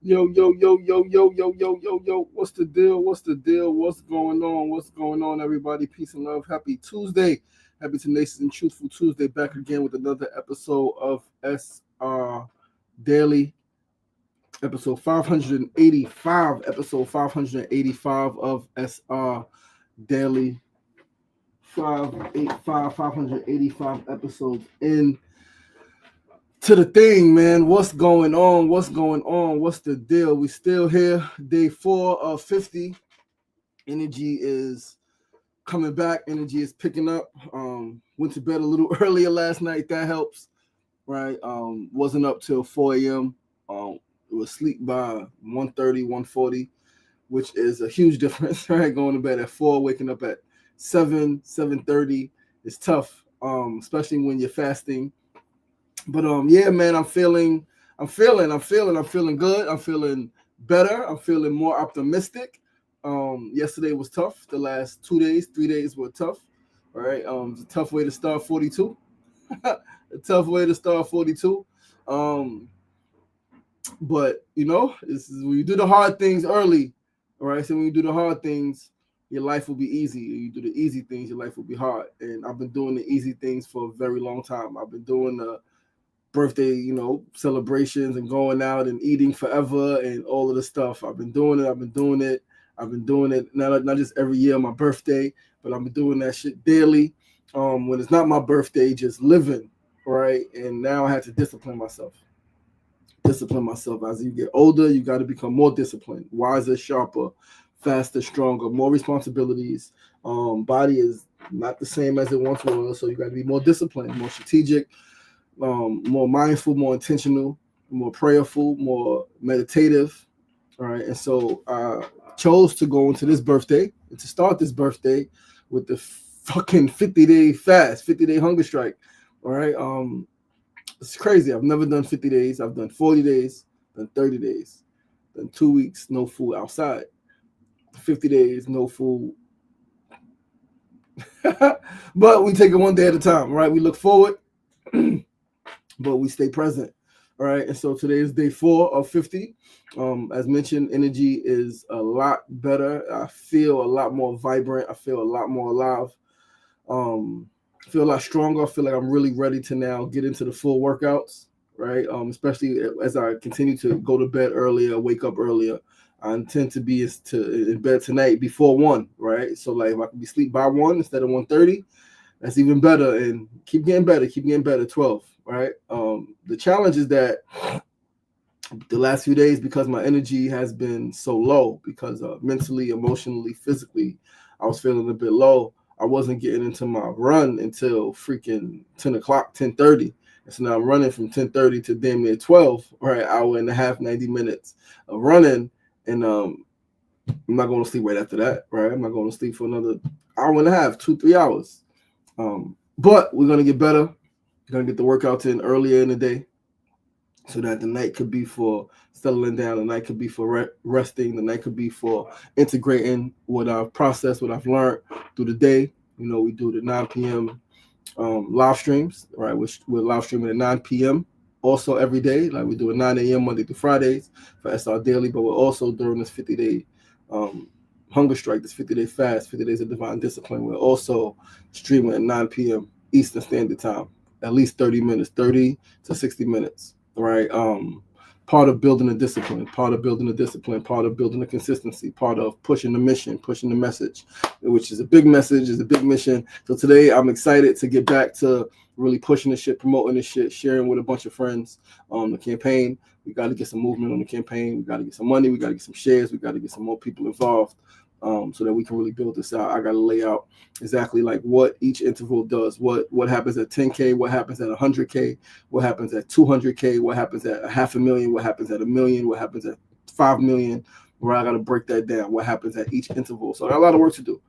Yo, yo, yo, yo, yo, yo, yo, yo, yo. What's the deal? What's the deal? What's going on? What's going on, everybody? Peace and love. Happy Tuesday. Happy Tenacious and Truthful Tuesday. Back again with another episode of SRDaily. Episode 585. Episode 585 of SR Daily. 585 episodes in to the thing, man. What's going on? What's going on? What's the deal? We still here. Day 4 of 50. Energy is coming back. Energy is picking up. Went to bed a little earlier last night. That helps, right? Wasn't up till 4 a.m. Was asleep by 1:30, 1:40, which is a huge difference, right? Going to bed at 4, waking up at 7, 7:30 is tough, especially when you're fasting. But yeah, man, I'm feeling good. I'm feeling better. I'm feeling more optimistic. Yesterday was tough. The last 2 days, 3 days were tough. All right. It's a tough way to start 42. A tough way to start 42. Um, but this is when you do the hard things early. All right. So when you do the hard things, your life will be easy. You do the easy things, your life will be hard. And I've been doing the easy things for a very long time. I've been doing the birthday, celebrations and going out and eating forever and all of the stuff. I've been doing it. I've been doing it. I've been doing it not just every year on my birthday, but I've been doing that shit daily. When it's not my birthday, just living, right? And now I had to discipline myself. Discipline myself. As you get older, you got to become more disciplined, wiser, sharper, faster, stronger, more responsibilities. Body is not the same as it once was, so you got to be more disciplined, more strategic, more mindful, more intentional, more prayerful, more meditative. All right. And so I chose to go into this birthday and to start this birthday with the fucking 50-day fast, 50-day hunger strike. All right. It's crazy. I've never done 50 days. I've done 40 days, done 30 days, done 2 weeks, no food outside, 50 days, no food. But we take it one day at a time, right? We look forward, but we stay present. All right. And so today is day 4 of 50. As mentioned, energy is a lot better. I feel a lot more vibrant. I feel a lot more alive. I feel a lot stronger. I feel like I'm really ready to now get into the full workouts, right? Especially as I continue to go to bed earlier, wake up earlier. I intend to be in bed tonight before 1, right? So like if I can be asleep by 1 instead of 1:30, that's even better. And keep getting better, 12, right? The challenge is that the last few days, because my energy has been so low, because mentally, emotionally, physically, I was feeling a bit low. I wasn't getting into my run until freaking 10 o'clock, 10:30. And so now I'm running from 10:30 to damn near 12, right? Hour and a half, 90 minutes of running. And I'm not going to sleep right after that, right? I'm not going to sleep for another hour and a half, 2, 3 hours. But we're going to get better. We're going to get the workouts in earlier in the day so that the night could be for settling down, the night could be for resting, the night could be for integrating what I've processed, what I've learned through the day. We do the 9 p.m. Live streams, right? Which we're live streaming at 9 p.m. also every day. Like we do at 9 a.m. Monday through Fridays for SR Daily, but we're also during this 50-day hunger strike, this 50-day fast, 50 days of divine discipline. We're also streaming at 9 p.m. Eastern Standard Time, at least 30 minutes, 30 to 60 minutes, right? Part of building a discipline, part of building a consistency, part of pushing the mission, pushing the message, which is a big message, is a big mission. So today I'm excited to get back to really pushing this shit, promoting this shit, sharing with a bunch of friends on the campaign. We got to get some movement on the campaign. We got to get some money. We got to get some shares. We got to get some more people involved. So that we can really build this out. I got to lay out exactly like what each interval does, what happens at 10K, what happens at 100K, what happens at 200K, what happens at 500,000, what happens at 1 million, what happens at 5 million, where I got to break that down, what happens at each interval. So I got a lot of work to do.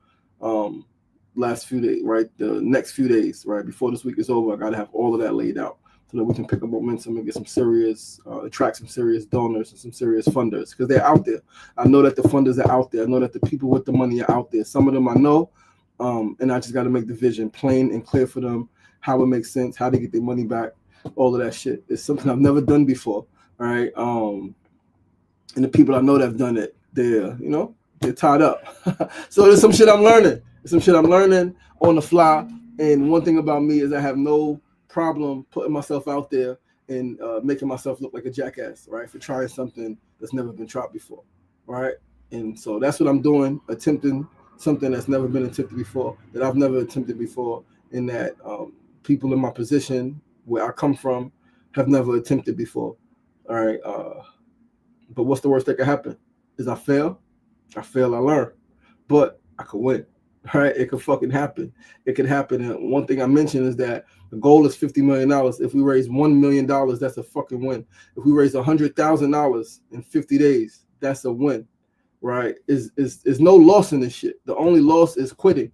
Last few days, right? The next few days, right? Before this week is over, I got to have all of that laid out so that we can pick up momentum and get some serious, attract some serious donors and some serious funders, because they're out there. I know that the funders are out there. I know that the people with the money are out there. Some of them I know, and I just got to make the vision plain and clear for them, how it makes sense, how to get their money back, all of that shit. It's something I've never done before, all right? And the people I know that have done it, they're tied up. So there's some shit I'm learning. There's some shit I'm learning on the fly. And one thing about me is I have no problem putting myself out there and making myself look like a jackass, right? For trying something that's never been tried before, right? And so that's what I'm doing, attempting something that's never been attempted before, that I've never attempted before, and that people in my position where I come from have never attempted before. All right. But what's the worst that could happen? Is I fail, I learn. But I could win. Right? It could fucking happen. It could happen. And one thing I mentioned is that the goal is $50 million. If we raise $1 million, that's a fucking win. If we raise $100,000 in 50 days, that's a win. Right? Is no loss in this shit. The only loss is quitting.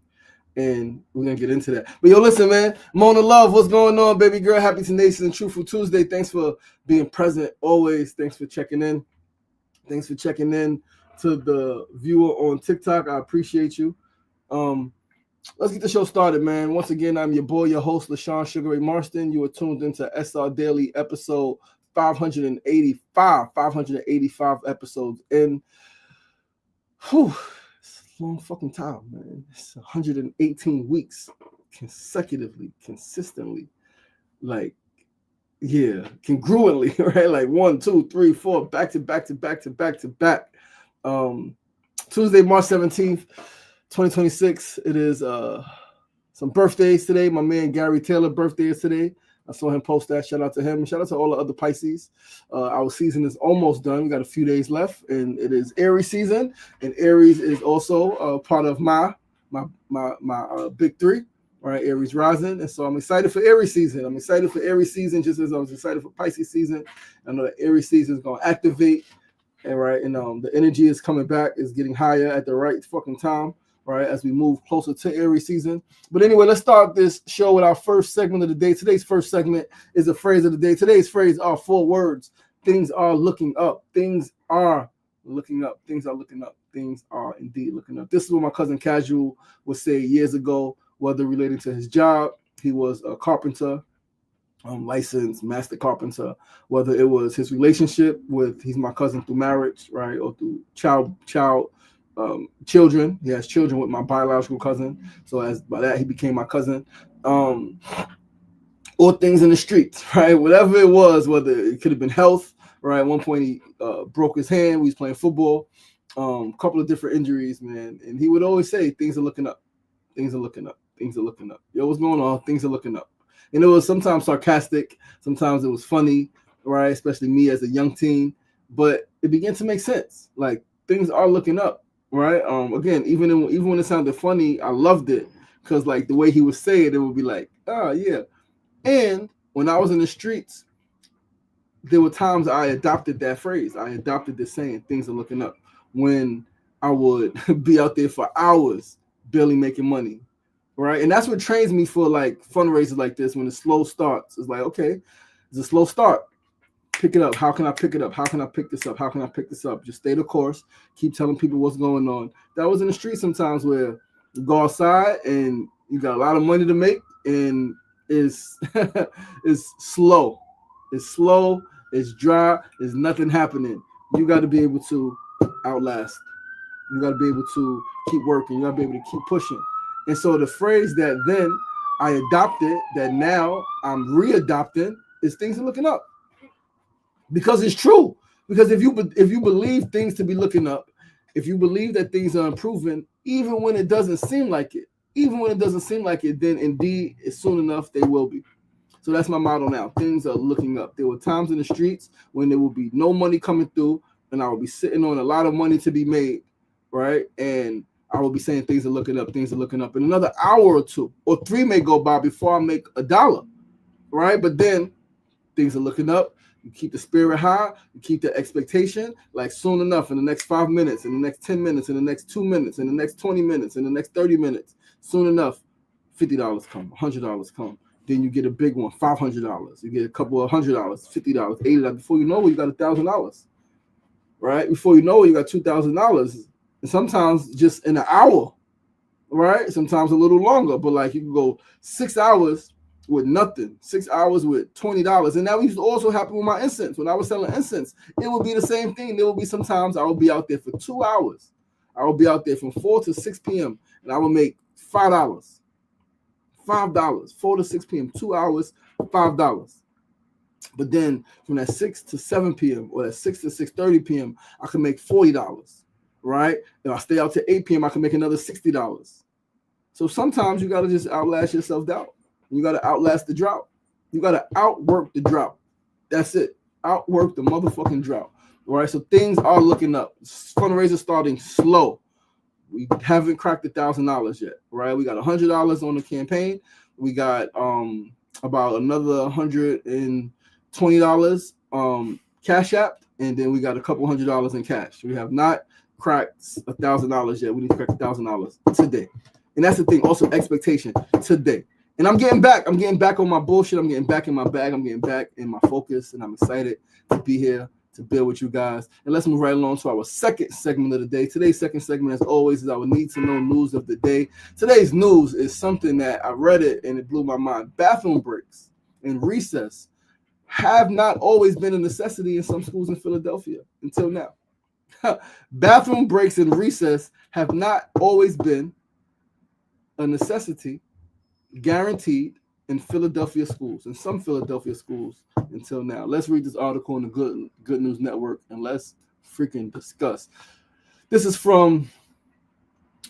And we're gonna get into that. But yo, listen, man. Mona Love, what's going on, baby girl? Happy Tenacious and Truthful Tuesday. Thanks for being present always. Thanks for checking in. Thanks for checking in to the viewer on TikTok. I appreciate you. Let's get the show started, man. Once again, I'm your boy, your host, LaShawn Sugar Ray Marston. You are tuned into SRDaily episode 585 episodes in. Whew, it's a long fucking time, man. It's 118 weeks consecutively, consistently. Like, yeah, congruently, right? Like 1, 2, 3, 4, back to back. Tuesday, March 17th, 2026. It is some birthdays today. My man Gary Taylor birthday is today. I saw him post that. Shout out to him. Shout out to all the other Pisces. Our season is almost done. We got a few days left, and it is Aries season. And Aries is also part of my big three. Right, Aries rising, and so I'm excited for Aries season. I'm excited for Aries season, just as I was excited for Pisces season. I know that Aries season is gonna activate, and the energy is coming back, is getting higher at the right fucking time, right, as we move closer to Aries season. But anyway, let's start this show with our first segment of the day. Today's first segment is a phrase of the day. Today's phrase are 4 words. Things are looking up. Things are looking up. Things are looking up. Things are indeed looking up. This is what my cousin Casual would say years ago. Whether related to his job, he was a carpenter, licensed master carpenter. Whether it was his relationship with, he's my cousin through marriage, right, or through children. He has children with my biological cousin. So as by that, he became my cousin. Or things in the streets, right? Whatever it was, whether it could have been health, right? At one point, he broke his hand. We was playing football. A couple of different injuries, man. And he would always say, things are looking up. Things are looking up. Things are looking up. Yo, what's going on? Things are looking up. And it was sometimes sarcastic. Sometimes it was funny, right? Especially me as a young teen. But it began to make sense. Like, things are looking up, right? Again, even when it sounded funny, I loved it. Because, like, the way he would say it, it would be like, oh, yeah. And when I was in the streets, there were times I adopted that phrase. I adopted this saying, things are looking up. When I would be out there for hours, barely making money, right? And that's what trains me for like fundraisers like this. When the slow starts, it's like, okay, it's a slow start. Pick it up. How can I pick it up? How can I pick this up? How can I pick this up? Just stay the course. Keep telling people what's going on. That was in the street sometimes where you go outside and you got a lot of money to make, and it's slow. It's slow. It's dry. There's nothing happening. You got to be able to outlast. You got to be able to keep working. You got to be able to keep pushing. And so the phrase that then I adopted, that now I'm readopting, is things are looking up. Because it's true. Because if you believe things to be looking up, if you believe that things are improving, even when it doesn't seem like it, then indeed, soon enough, they will be. So that's my motto now. Things are looking up. There were times in the streets when there would be no money coming through, and I would be sitting on a lot of money to be made. Right, and I will be saying things are looking up. Things are looking up. In another hour or 2 or 3 may go by before I make $1. Right, but then things are looking up. You keep the spirit high. You keep the expectation. Like soon enough, in the next 5 minutes, in the next 10 minutes, in the next 2 minutes, in the next 20 minutes, in the next 30 minutes. Soon enough, $50 come, $100 come. Then you get a big one, $500. You get a couple of $100, $50, $80. Before you know it, you got $1,000. Right, before you know it, you got $2,000. And sometimes just in an hour, right? Sometimes a little longer, but like you can go 6 hours with nothing, 6 hours with $20. And that used to also happen with my incense. When I was selling incense, it would be the same thing. There would be sometimes I would be out there for 2 hours. I would be out there from 4 to 6 p.m. and I would make $5. $5, 4 to 6 p.m., 2 hours, $5. But then from that 6 to 7 p.m. or that 6 to 6:30 p.m., I can make $40, right? And I stay out to 8 p.m., I can make another $60. So sometimes you got to just outlast your self-doubt. You got to outlast the drought. You got to outwork the drought. That's it. Outwork the motherfucking drought. All right, so things are looking up. Fundraiser starting slow. We haven't cracked $1,000 yet, right? We got $100 on the campaign. We got about another $120 Cash App, and then we got a couple $100 in cash. We have not cracked $1,000 yet. We need to crack $1,000 today, and that's the thing. Also, expectation today. And I'm getting back. I'm getting back on my bullshit. I'm getting back in my bag. I'm getting back in my focus, and I'm excited to be here to build with you guys. And let's move right along to our second segment of the day. Today's second segment, as always, is our need to know news of the day. Today's news is something that I read it and it blew my mind. Bathroom breaks and recess have not always been a necessity in some schools in Philadelphia until now. Bathroom breaks and recess have not always been a necessity guaranteed in Philadelphia schools, in some Philadelphia schools until now. Let's read this article in the Good News Network and let's freaking discuss. This is from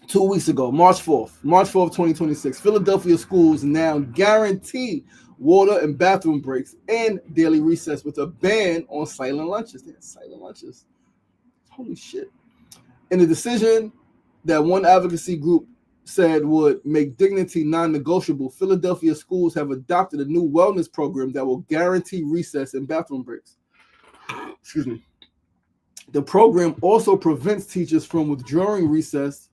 2 weeks ago, March 4th, 2026. Philadelphia schools now guarantee water and bathroom breaks and daily recess with a ban on silent lunches. Yeah, silent lunches. Holy shit. In a decision that one advocacy group said would make dignity non-negotiable, Philadelphia schools have adopted a new wellness program that will guarantee recess and bathroom breaks. Excuse me. The program also prevents teachers from withdrawing recess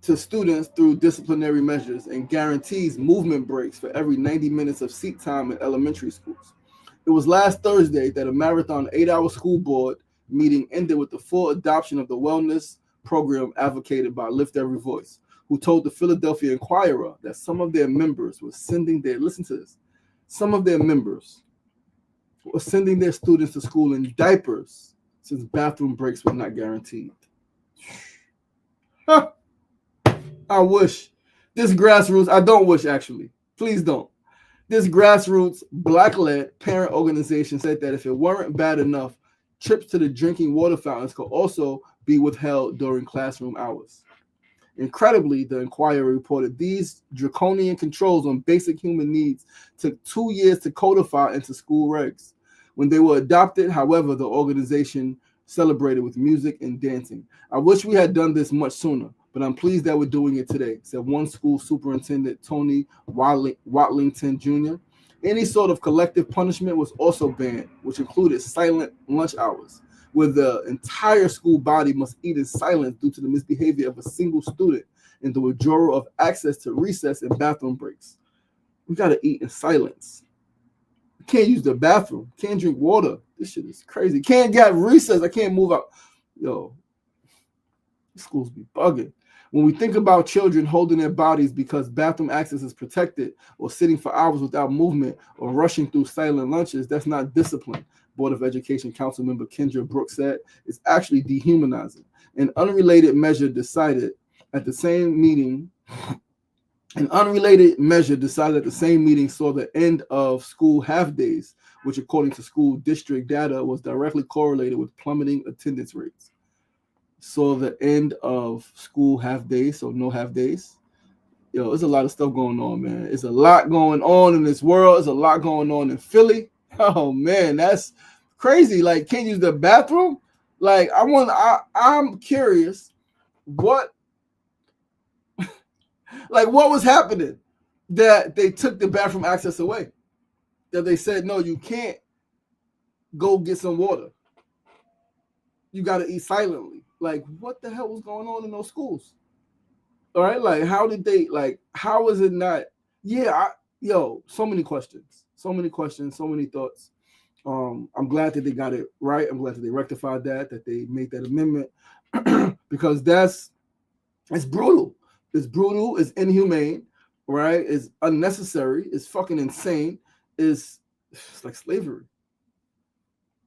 to students through disciplinary measures and guarantees movement breaks for every 90 minutes of seat time in elementary schools. It was last Thursday that a marathon 8-hour school board meeting ended with the full adoption of the wellness program advocated by Lift Every Voice, who told the Philadelphia Inquirer that some of their members were sending their, listen to this, some of their members were sending their students to school in diapers since bathroom breaks were not guaranteed. I wish this grassroots, I don't wish actually, please don't. This grassroots Black-led parent organization said that if it weren't bad enough, trips to the drinking water fountains could also be withheld during classroom hours. Incredibly, the Inquirer reported these draconian controls on basic human needs took 2 years to codify into school regs. When they were adopted, however, the organization celebrated with music and dancing. I wish we had done this much sooner, but I'm pleased that we're doing it today, said one school superintendent, Tony Watlington Jr. Any sort of collective punishment was also banned, which included silent lunch hours, where the entire school body must eat in silence due to the misbehavior of a single student and the withdrawal of access to recess and bathroom breaks. We got to eat in silence. Can't use the bathroom. Can't drink water. This shit is crazy. Can't get recess. I can't move out. Yo, schools be bugging. When we think about children holding their bodies because bathroom access is protected, or sitting for hours without movement, or rushing through silent lunches, that's not discipline, Board of Education Council member Kendra Brooks said. It's actually dehumanizing. An unrelated measure decided at the same meeting saw the end of school half days, which according to school district data was directly correlated with plummeting attendance rates. Saw the end of school half days, so no half days. Yo, there's a lot of stuff going on, man. There's a lot going on in this world. There's a lot going on in Philly. Oh man, that's crazy. Like, can't use the bathroom. Like, I'm curious what was happening that they took the bathroom access away. That they said, no, you can't go get some water. You got to eat silently. Like, what the hell was going on in those schools? All right, like, how did they, like, how is it not? Yeah, so many questions, so many thoughts. I'm glad that they got it right. I'm glad that they rectified that they made that amendment, because it's brutal. It's brutal. It's inhumane. right, is unnecessary, is fucking insane, it's like slavery.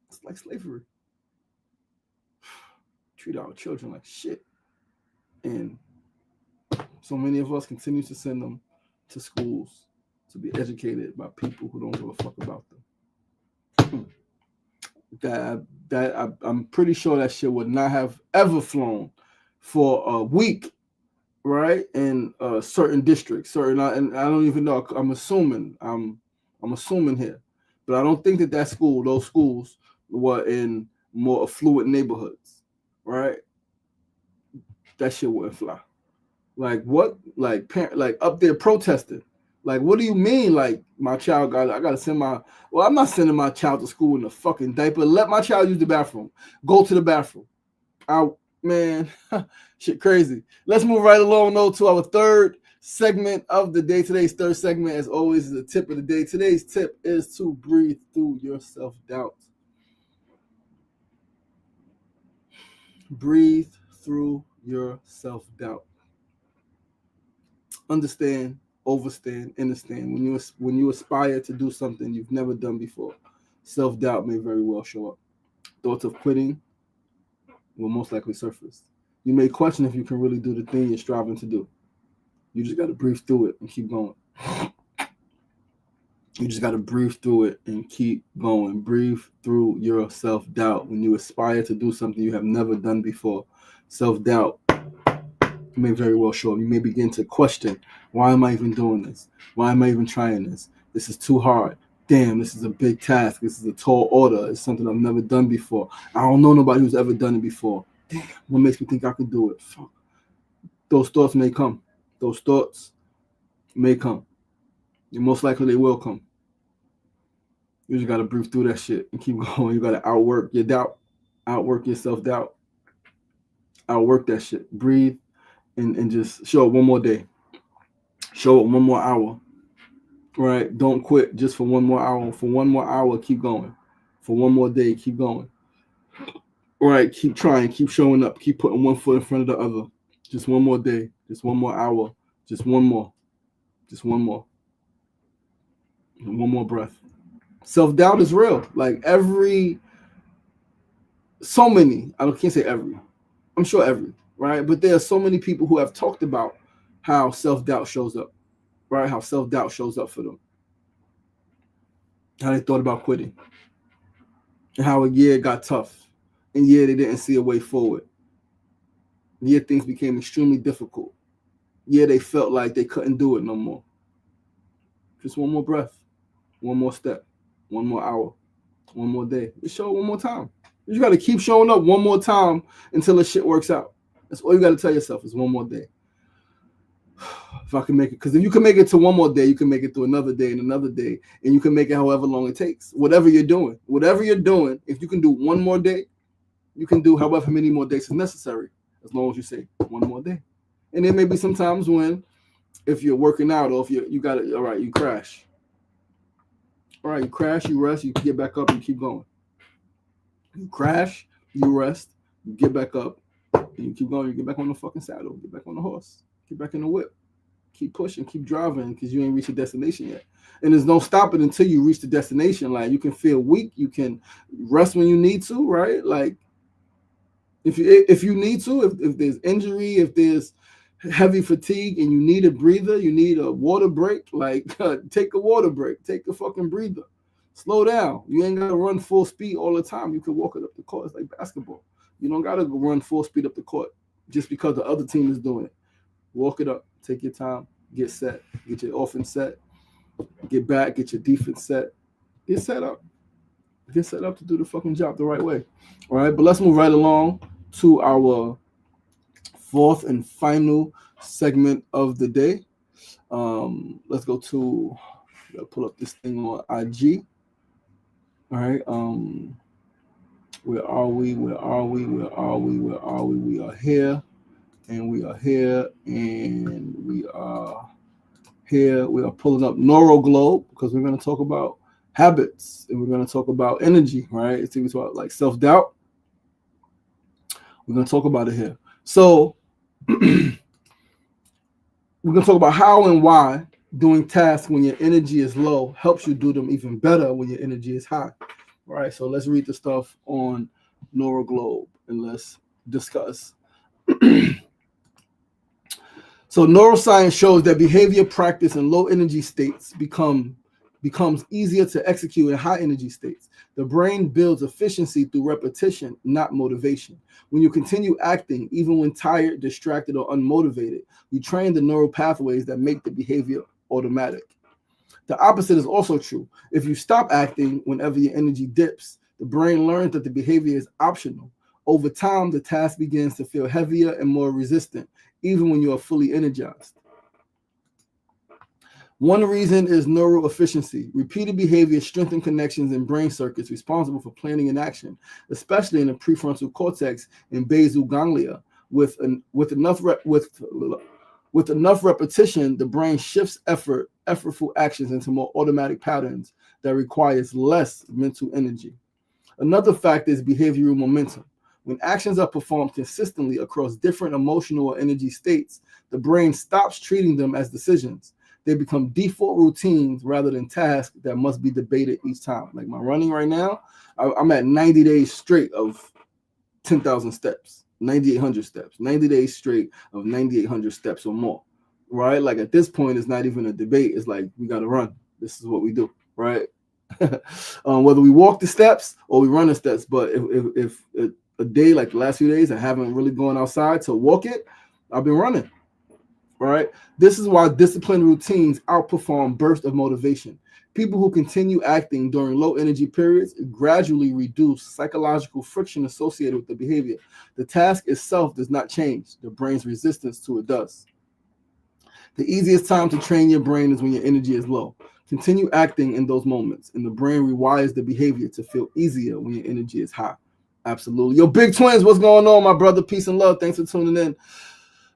It's like slavery. Treat our children like shit. And so many of us continue to send them to schools to be educated by people who don't give a fuck about them. I'm pretty sure that shit would not have ever flown for a week, right? In certain districts, certain, and I don't even know. I'm assuming here, but I don't think those schools were in more affluent neighborhoods, right? That shit wouldn't fly. Like what? Like like up there protesting. Like, what do you mean? Like, I gotta send I'm not sending my child to school in a fucking diaper. Let my child use the bathroom. Go to the bathroom. Man, shit crazy. Let's move right along though to our third segment of the day. Today's third segment, as always, is the tip of the day. Today's tip is to breathe through your self-doubt. Breathe through your self-doubt. Understand, overstand, understand. When you aspire to do something you've never done before, self-doubt may very well show up. Thoughts of quitting will most likely surface. You may question if you can really do the thing you're striving to do. You just got to breathe through it and keep going. You just got to breathe through it and keep going. Breathe through your self-doubt. When you aspire to do something you have never done before, self-doubt may very well show up. You may begin to question, why am I even doing this? Why am I even trying this? This is too hard. Damn, this is a big task. This is a tall order. It's something I've never done before. I don't know nobody who's ever done it before. Damn, what makes me think I can do it? Fuck. Those thoughts may come. Those thoughts may come. And most likely they will come. You just got to breathe through that shit and keep going. You got to outwork your doubt. Outwork your self-doubt. Outwork that shit. Breathe and just show it one more day. Show it one more hour. Right? Don't quit just for one more hour. For one more hour, keep going. For one more day, keep going. Right? Keep trying. Keep showing up. Keep putting one foot in front of the other. Just one more day. Just one more hour. Just one more. Just one more. And one more breath. Self-doubt is real. Like I can't say every. I'm sure every. Right? But there are so many people who have talked about how self-doubt shows up. Right? How self-doubt shows up for them. How they thought about quitting. And how a year got tough. And they didn't see a way forward. Things became extremely difficult. They felt like they couldn't do it no more. Just one more breath. One more step. One more hour. One more day. Just show it one more time. You just got to keep showing up one more time until the shit works out. That's all you got to tell yourself is one more day. If I can make it, because if you can make it to one more day, you can make it to another day and another day, and you can make it however long it takes. Whatever you're doing, if you can do one more day, you can do however many more days is necessary, as long as you say one more day. And there may be some times when, if you're working out or if you got it, all right, you crash. All right, you crash, you rest, you get back up, and keep going. You crash, you rest, you get back up, and you keep going. You get back on the fucking saddle, get back on the horse, get back in the whip. Keep pushing, keep driving, because you ain't reached your destination yet. And there's no stopping until you reach the destination. Like, you can feel weak, you can rest when you need to, right? Like, if you need to, if there's injury, if there's heavy fatigue and you need a breather, you need a water break, like take a water break, take a fucking breather. Slow down. You ain't gotta run full speed all the time. You can walk it up the court. It's like basketball. You don't gotta run full speed up the court just because the other team is doing it. Walk it up. Take your time. Get set. Get your offense set. Get back. Get your defense set. Get set up. Get set up to do the fucking job the right way. All right, but let's move right along to our fourth and final segment of the day. Let's go to, pull up this thing on IG. All right. Where are we? We are here. And we are here, and we are here. We are pulling up NeuroGlobe because we're going to talk about habits, and we're going to talk about energy, right? It's going to talk like self-doubt. We're going to talk about it here. So we're going to talk about how and why Doing tasks when your energy is low helps you do them even better when your energy is high. All right, so let's read the stuff on NeuroGlobe and let's discuss. So neuroscience shows that behavior practice in low energy states becomes easier to execute in high energy states. The brain builds efficiency through repetition, not motivation. When you continue acting, even when tired, distracted, or unmotivated, you train the neural pathways that make the behavior automatic. The opposite is also true. If you stop acting whenever your energy dips, the brain learns that the behavior is optional. Over time, the task begins to feel heavier and more resistant, even when you are fully energized. One reason is neural efficiency. Repeated behavior strengthens connections in brain circuits responsible for planning and action, especially in the prefrontal cortex and basal ganglia. With enough repetition, the brain shifts effortful actions into more automatic patterns that requires less mental energy. Another factor is behavioral momentum. When actions are performed consistently across different emotional or energy states, the brain stops treating them as decisions. They become default routines rather than tasks that must be debated each time. Like my running right now, I'm at 90 days straight of 10,000 steps, 9,800 steps, 90 days straight of 9,800 steps or more, right? Like at this point, it's not even a debate. It's like, we got to run. This is what we do, right? Whether we walk the steps or we run the steps. But if a day like the last few days, I haven't really gone outside to walk it, I've been running, right? This is why disciplined routines outperform bursts of motivation. People who continue acting during low energy periods gradually reduce psychological friction associated with the behavior. The task itself does not change. The brain's resistance to it does. The easiest time to train your brain is when your energy is low. Continue acting in those moments, and the brain rewires the behavior to feel easier when your energy is high. Absolutely. Yo, Big Twins, what's going on, my brother? Peace and love. Thanks for tuning in.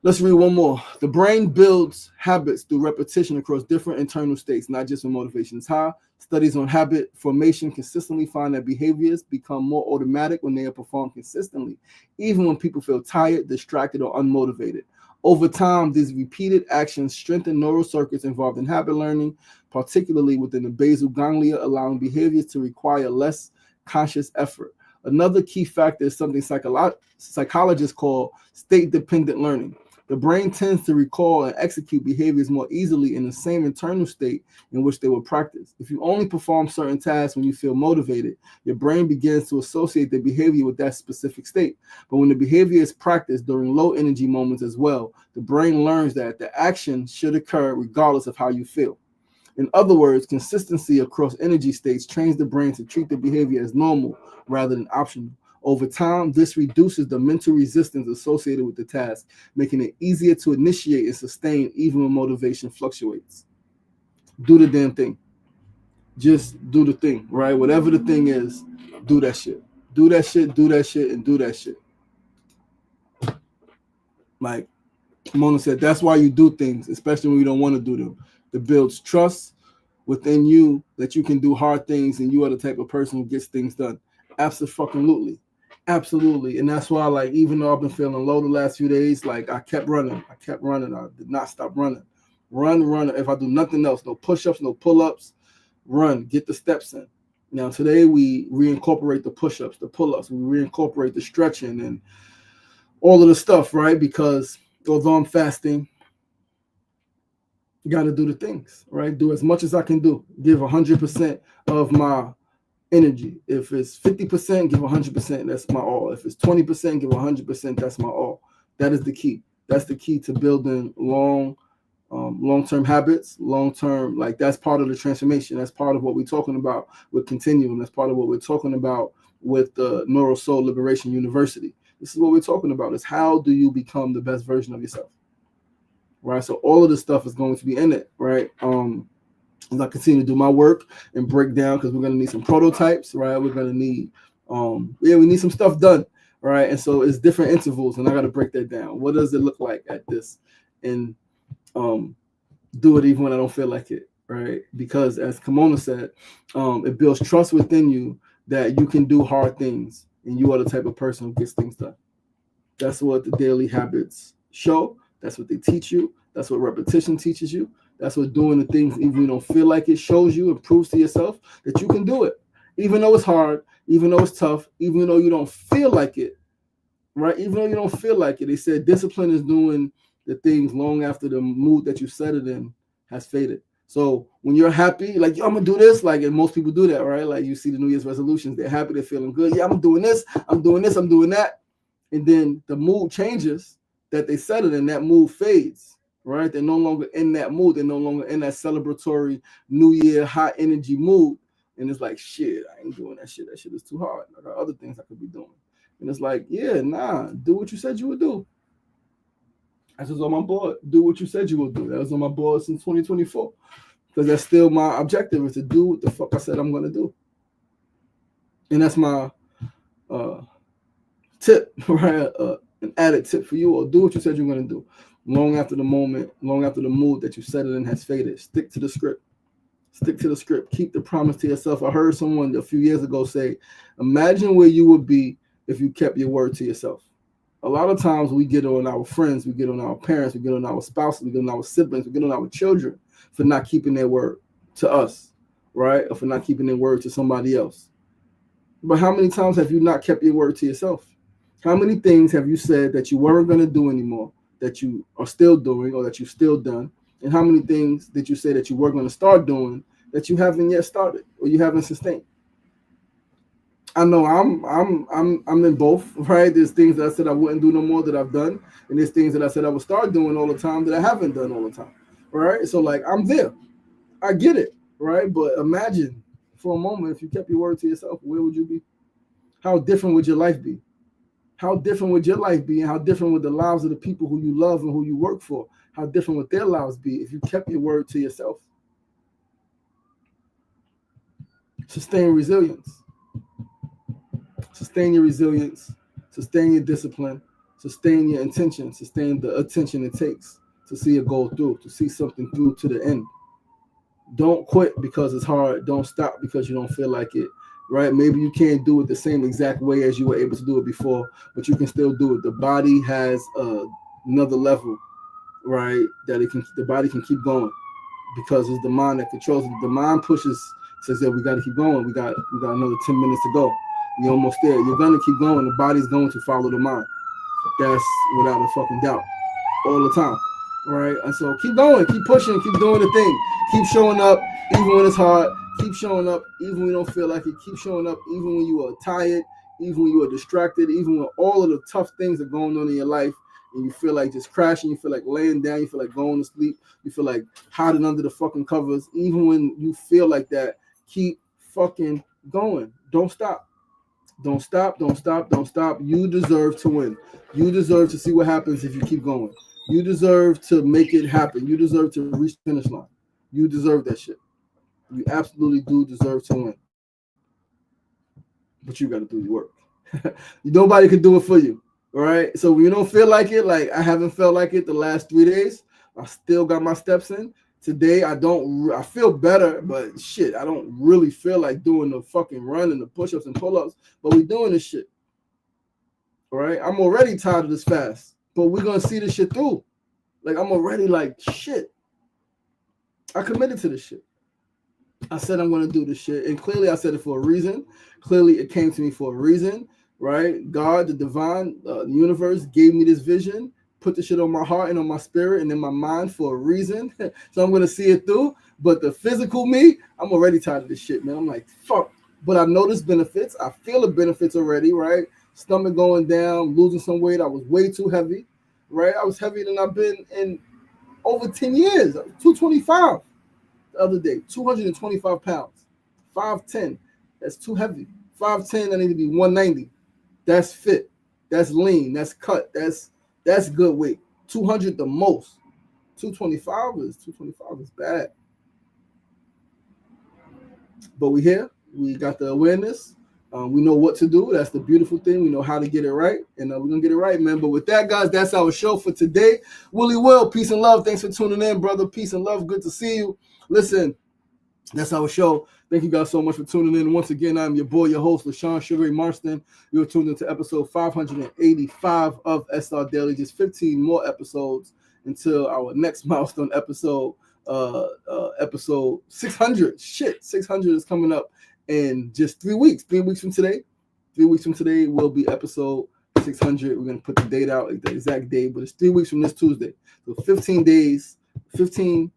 Let's read one more. The brain builds habits through repetition across different internal states, not just when motivation is high. Studies on habit formation consistently find that behaviors become more automatic when they are performed consistently, even when people feel tired, distracted, or unmotivated. Over time, these repeated actions strengthen neural circuits involved in habit learning, particularly within the basal ganglia, allowing behaviors to require less conscious effort. Another key factor is something psychologists call state-dependent learning. The brain tends to recall and execute behaviors more easily in the same internal state in which they were practiced. If you only perform certain tasks when you feel motivated, your brain begins to associate the behavior with that specific state. But when the behavior is practiced during low energy moments as well, the brain learns that the action should occur regardless of how you feel. In other words, consistency across energy states trains the brain to treat the behavior as normal rather than optional. Over time, this reduces the mental resistance associated with the task, making it easier to initiate and sustain even when motivation fluctuates. Do the damn thing. Just do the thing, right? Whatever the thing is, do that shit. Do that shit, do that shit, and do that shit. Like Mona said, that's why you do things, especially when you don't want to do them. It builds trust within you that you can do hard things and you are the type of person who gets things done. Absolutely. Absolutely. And that's why, like, even though I've been feeling low the last few days, like I kept running. I did not stop running. Run. If I do nothing else, no push-ups, no pull-ups, run, get the steps in. Now today we reincorporate the push-ups, the pull-ups, we reincorporate the stretching and all of the stuff, right? Because although I'm fasting, you got to do the things, right? Do as much as I can do. Give 100% of my energy. If it's 50%, give 100%. That's my all. If it's 20%, give 100%. That's my all. That is the key. That's the key to building long-term habits, long-term, like that's part of the transformation. That's part of what we're talking about with Continuum. That's part of what we're talking about with the Neural Soul Liberation University. This is what we're talking about, is how do you become the best version of yourself, right? So all of this stuff is going to be in it, right? As I continue to do my work and break down, because we're going to need some prototypes, right? We're going to need, we need some stuff done, right? And so it's different intervals, and I got to break that down. What does it look like at this? And do it even when I don't feel like it, right? Because as Kimona said, it builds trust within you that you can do hard things, and you are the type of person who gets things done. That's what the daily habits show. That's what they teach you. That's what repetition teaches you. That's what doing the things even you don't feel like it shows you and proves to yourself that you can do it. Even though it's hard, even though it's tough, even though you don't feel like it, right? Even though you don't feel like it. They said discipline is doing the things long after the mood that you set it in has faded. So when you're happy, like, yo, I'm gonna do this, like, and most people do that, right? Like you see the New Year's resolutions, they're happy, they're feeling good. Yeah, I'm doing this, I'm doing this, I'm doing that. And then the mood changes that they set it in, that mood fades, right? They're no longer in that mood, they're no longer in that celebratory New Year high energy mood. And it's like, shit, I ain't doing that shit. That shit is too hard. I got other things I could be doing. And it's like, yeah, nah, do what you said you would do. That's what's on my board. Do what you said you would do. That was on my board since 2024. Because that's still my objective, is to do what the fuck I said I'm going to do. And that's my tip, right? An added tip for you, or do what you said you're going to do. Long after the moment, long after the mood that you set it in has faded. Stick to the script. Stick to the script. Keep the promise to yourself. I heard someone a few years ago say, imagine where you would be if you kept your word to yourself. A lot of times we get on our friends, we get on our parents, we get on our spouses, we get on our siblings, we get on our children for not keeping their word to us, right? Or for not keeping their word to somebody else. But how many times have you not kept your word to yourself? How many things have you said that you weren't going to do anymore, that you are still doing, or that you've still done? And how many things did you say that you were going to start doing that you haven't yet started, or you haven't sustained? I know I'm in both, right? There's things that I said I wouldn't do no more that I've done, and there's things that I said I would start doing all the time that I haven't done all the time, right? So like, I'm there, I get it, right? But imagine for a moment, if you kept your word to yourself, where would you be? How different would your life be? How different would your life be, and how different would the lives of the people who you love and who you work for, how different would their lives be if you kept your word to yourself? Sustain resilience. Sustain your resilience. Sustain your discipline. Sustain your intention. Sustain the attention it takes to see a goal through, to see something through to the end. Don't quit because it's hard. Don't stop because you don't feel like it, right? Maybe you can't do it the same exact way as you were able to do it before, but you can still do it. The body has another level, right? That the body can keep going, because it's the mind that controls it. The mind pushes, says that we got to keep going. We got another 10 minutes to go. You're almost there. You're gonna keep going. The body's going to follow the mind. That's without a fucking doubt, all the time. Right? And so keep going, keep pushing, keep doing the thing. Keep showing up even when it's hard. Keep showing up even when you don't feel like it. Keep showing up even when you are tired, even when you are distracted, even when all of the tough things are going on in your life and you feel like just crashing, you feel like laying down, you feel like going to sleep, you feel like hiding under the fucking covers. Even when you feel like that, keep fucking going. Don't stop. Don't stop, don't stop, don't stop. You deserve to win. You deserve to see what happens if you keep going. You deserve to make it happen. You deserve to reach the finish line. You deserve that shit. You absolutely do deserve to win. But you got to do the work. Nobody can do it for you. All right? So when you don't feel like it, like I haven't felt like it the last 3 days, I still got my steps in. Today, I feel better, but shit, I don't really feel like doing the fucking run and the push-ups and pull-ups, but we're doing this shit. All right? I'm already tired of this fast, but we're going to see this shit through. Like, I'm already like, shit. I committed to this shit. I said I'm going to do this shit, and clearly I said it for a reason. Clearly it came to me for a reason, right? God, the divine, the universe gave me this vision, put the shit on my heart and on my spirit and in my mind for a reason. So I'm going to see it through. But the physical me, I'm already tired of this shit, man. I'm like, fuck. But I know there's benefits. I feel the benefits already, right? Stomach going down, losing some weight. I was way too heavy, right? I was heavier than I've been in over 10 years. 225 the other day, 225 pounds, 5'10". That's too heavy. 5'10", I need to be 190. That's fit. That's lean. That's cut. That's good weight. 200 the most. 225 is bad. But we here. We got the awareness. We know what to do. That's the beautiful thing. We know how to get it right. And we're going to get it right, man. But with that, guys, that's our show for today. Willie Will, peace and love. Thanks for tuning in, brother. Peace and love. Good to see you. Listen, that's our show. Thank you guys so much for tuning in. Once again, I'm your boy, your host, LaShawn Sugar Marston. You're tuned into episode 585 of SRDaily. Just 15 more episodes until our next milestone episode episode 600. Shit, 600 is coming up in just 3 weeks. 3 weeks from today. 3 weeks from today will be episode 600. We're going to put the date out, like the exact date, but it's 3 weeks from this Tuesday. So 15 days, 15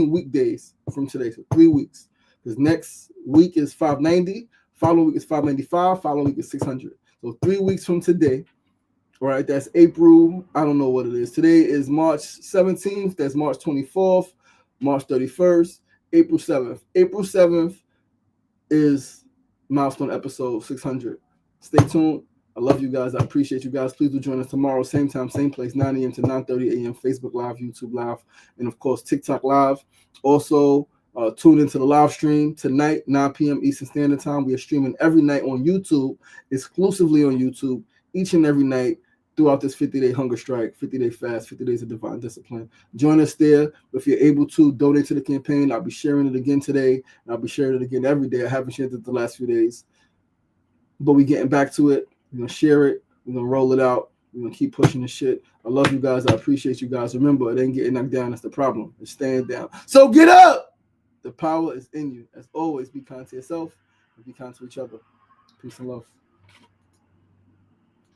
weekdays from today. So 3 weeks. Because next week is 590. Following week is 595. Following week is 600. So 3 weeks from today. All right, that's April. I don't know what it is. Today is March 17th. That's March 24th, March 31st, April 7th. April 7th is milestone episode 600. Stay tuned. I love you guys. I appreciate you guys. Please do join us tomorrow, same time, same place, 9 a.m. to 9:30 a.m. Facebook Live, YouTube Live, and of course, TikTok Live. Also, tune into the live stream tonight, 9 p.m. Eastern Standard Time. We are streaming every night on YouTube, exclusively on YouTube, each and every night throughout this 50-day hunger strike, 50-day fast, 50 days of divine discipline. Join us there. If you're able to donate to the campaign, I'll be sharing it again today, and I'll be sharing it again every day. I haven't shared it the last few days, but we're getting back to it. We're going to share it. We're going to roll it out. We're going to keep pushing this shit. I love you guys. I appreciate you guys. Remember, it ain't getting knocked down. That's the problem. It's staying down. So get up. The power is in you. As always, be kind to yourself and be kind to each other. Peace and love.